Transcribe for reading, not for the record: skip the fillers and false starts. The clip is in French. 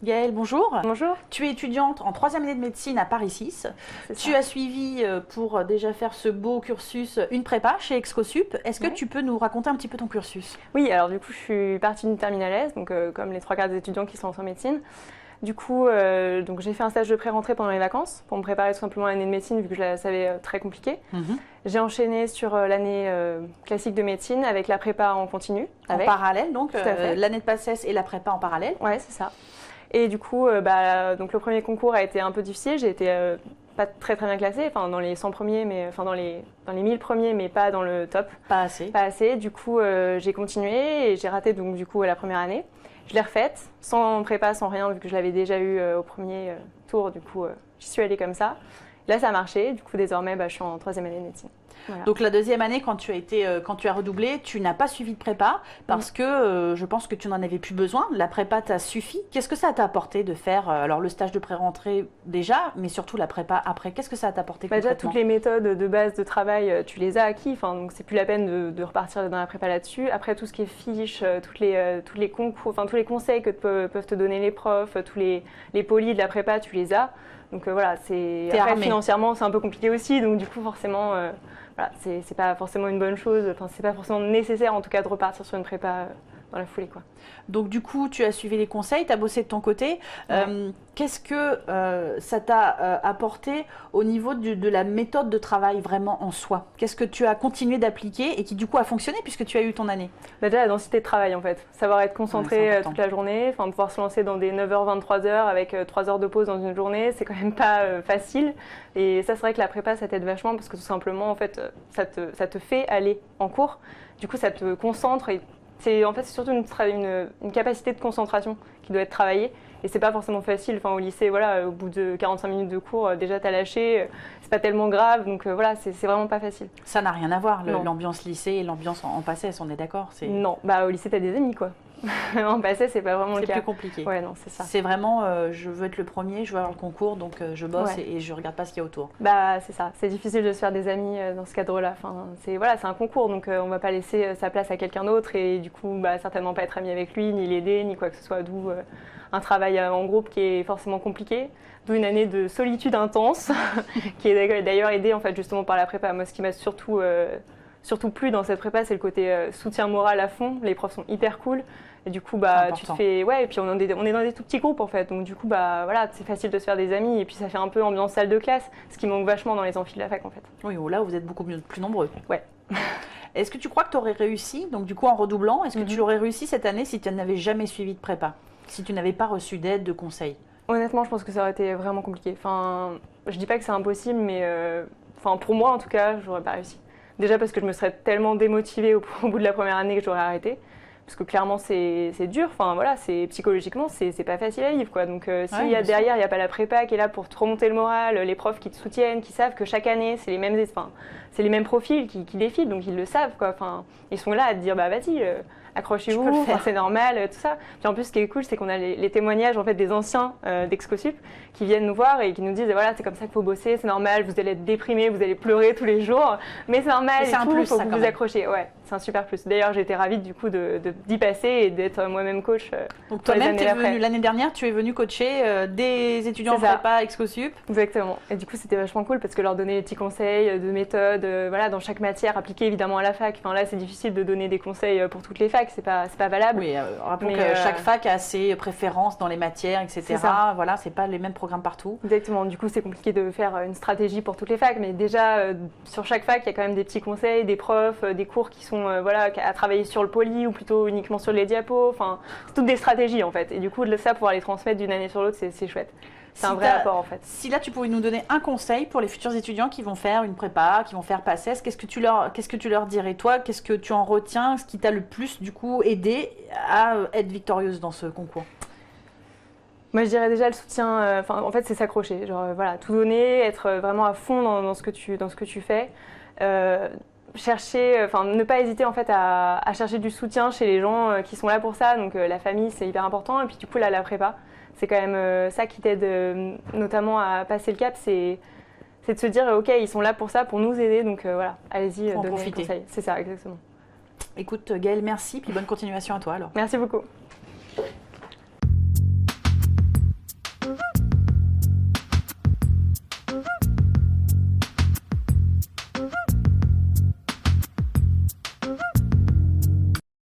Gaëlle, bonjour. Bonjour. Tu es étudiante en 3e année de médecine à Paris 6. Tu as suivi, pour déjà faire ce beau cursus, une prépa chez Excosup. Est-ce que tu peux nous raconter un petit peu ton cursus? Oui, alors du coup, je suis partie d'une terminale S, donc comme les 3 quarts des étudiants qui se lancent en médecine. Du coup, donc j'ai fait un stage de pré-rentrée pendant les vacances pour me préparer tout simplement à l'année de médecine vu que je la savais très compliquée. J'ai enchaîné sur l'année classique de médecine avec la prépa en continu. En parallèle, donc l'année de PACES et la prépa en parallèle. Ouais, c'est ça. Et du coup, donc le premier concours a été un peu difficile. J'ai été pas très bien classée, enfin dans les 100 premiers, mais enfin dans les 1000 premiers, mais pas dans le top. Pas assez. Pas assez. Du coup, j'ai continué et j'ai raté donc du coup la première année. Je l'ai refaite sans prépa, sans rien, vu que je l'avais déjà eu au premier tour. Du coup, j'y suis allée comme ça. Là, ça a marché. Du coup, désormais, je suis en 3e année de médecine. Voilà. Donc la 2e année, quand tu as redoublé, tu n'as pas suivi de prépa parce que je pense que tu n'en avais plus besoin. La prépa t'a suffi. Qu'est-ce que ça t'a apporté de faire alors le stage de pré-rentrée déjà, mais surtout la prépa après? Qu'est-ce que ça t'a apporté concrètement? Déjà, toutes les méthodes de base de travail, tu les as acquis. Enfin, donc c'est plus la peine de repartir dans la prépa là-dessus. Après, tout ce qui est fiches, tous les concours, enfin tous les conseils que peuvent te donner les profs, tous les polis de la prépa, tu les as. Donc voilà, après financièrement c'est un peu compliqué aussi. Donc du coup forcément. Voilà, c'est pas forcément une bonne chose, enfin, c'est pas forcément nécessaire en tout cas de repartir sur une prépa dans la foulée, quoi. Donc du coup, tu as suivi les conseils, tu as bossé de ton côté. Qu'est-ce que ça t'a apporté au niveau de la méthode de travail vraiment en soi? Qu'est-ce que tu as continué d'appliquer et qui du coup a fonctionné puisque tu as eu ton année? Déjà la densité de travail en fait, savoir être concentré toute la journée, enfin pouvoir se lancer dans des 9h, 23h avec 3 heures de pause dans une journée, c'est quand même pas facile. Et ça c'est vrai que la prépa ça t'aide vachement parce que tout simplement en fait ça te fait aller en cours, du coup ça te concentre et c'est surtout une capacité de concentration qui doit être travaillée et c'est pas forcément facile. Enfin, au lycée, voilà, au bout de 45 minutes de cours, déjà t'as lâché, c'est pas tellement grave, donc voilà, c'est vraiment pas facile. Ça n'a rien à voir, l'ambiance lycée et l'ambiance en PACES, on est d'accord? Non, au lycée t'as des amis, quoi. En PACES, c'est pas vraiment le cas. C'est plus compliqué. Ouais, non, c'est ça. C'est vraiment, je veux être le premier, je veux avoir le concours, donc je bosse et je regarde pas ce qu'il y a autour. C'est ça. C'est difficile de se faire des amis dans ce cadre-là. Enfin, c'est un concours, donc on va pas laisser sa place à quelqu'un d'autre et du coup, certainement pas être ami avec lui, ni l'aider, ni quoi que ce soit. D'où un travail en groupe qui est forcément compliqué. D'où une année de solitude intense, qui est d'ailleurs aidée en fait justement par la prépa. Moi, ce qui m'a surtout plu dans cette prépa, c'est le côté soutien moral à fond. Les profs sont hyper cool. Et du coup, tu te fais. Ouais, et puis on est dans des tout petits groupes en fait. Donc, du coup, voilà, c'est facile de se faire des amis. Et puis, ça fait un peu ambiance salle de classe, ce qui manque vachement dans les amphis de la fac en fait. Oui, là, vous êtes beaucoup plus nombreux. Ouais. Est-ce que tu crois que tu aurais réussi, donc du coup en redoublant, est-ce que tu aurais réussi cette année si tu n'avais jamais suivi de prépa? Si tu n'avais pas reçu d'aide, de conseils? Honnêtement, je pense que ça aurait été vraiment compliqué. Enfin, je dis pas que c'est impossible, mais pour moi en tout cas, j'aurais pas réussi. Déjà parce que je me serais tellement démotivée au bout de la première année que j'aurais arrêté. Parce que clairement c'est dur, enfin voilà, psychologiquement c'est pas facile à vivre quoi. Donc s'il y a derrière, il n'y a pas la prépa qui est là pour te remonter le moral, les profs qui te soutiennent, qui savent que chaque année c'est les mêmes profils qui défilent, donc ils le savent quoi. Enfin, ils sont là à te dire vas-y, accrochez-vous, c'est normal, tout ça. Puis en plus ce qui est cool, c'est qu'on a les témoignages en fait des anciens d'Excosup qui viennent nous voir et qui nous disent voilà, c'est comme ça qu'il faut bosser, c'est normal, vous allez être déprimés, vous allez pleurer tous les jours, mais c'est normal, c'est un plus, faut vous accrocher. Ouais, c'est un super plus. D'ailleurs, j'ai été ravie du coup d'y passer et d'être moi-même coach. Donc toi-même, l'année dernière, tu es venue coacher des étudiants en prépa Excosup. Exactement. Et du coup, c'était vachement cool parce que leur donner des petits conseils de méthode, voilà, dans chaque matière, appliquée évidemment à la fac. Enfin là, c'est difficile de donner des conseils pour toutes les facs, c'est pas valable. Oui, rappelons que chaque fac a ses préférences dans les matières, etc. Voilà, c'est pas les mêmes programmes partout. Exactement. Du coup, c'est compliqué de faire une stratégie pour toutes les facs, mais déjà sur chaque fac, il y a quand même des petits conseils, des profs, des cours qui sont à travailler sur le poly ou plutôt uniquement sur les diapos. Enfin, c'est toutes des stratégies en fait. Et du coup, de ça, pouvoir les transmettre d'une année sur l'autre, c'est chouette. C'est un vrai apport en fait. Si là, tu pouvais nous donner un conseil pour les futurs étudiants qui vont faire une prépa, qui vont faire PACES, qu'est-ce que tu leur dirais toi? Qu'est-ce que tu en retiens? Ce qui t'a le plus du coup aidé à être victorieuse dans ce concours? Moi, je dirais déjà le soutien. En fait, c'est s'accrocher. Genre, voilà, tout donner, être vraiment à fond dans ce que tu fais. Ne pas hésiter en fait à chercher du soutien chez les gens qui sont là pour ça. Donc, la famille, c'est hyper important. Et puis, du coup, là, la prépa, c'est quand même ça qui t'aide notamment à passer le cap. C'est de se dire, ok, ils sont là pour ça, pour nous aider. Donc, voilà, allez-y, donnez des conseils. C'est ça, exactement. Écoute, Gaëlle, merci. Puis bonne continuation à toi alors. Merci beaucoup.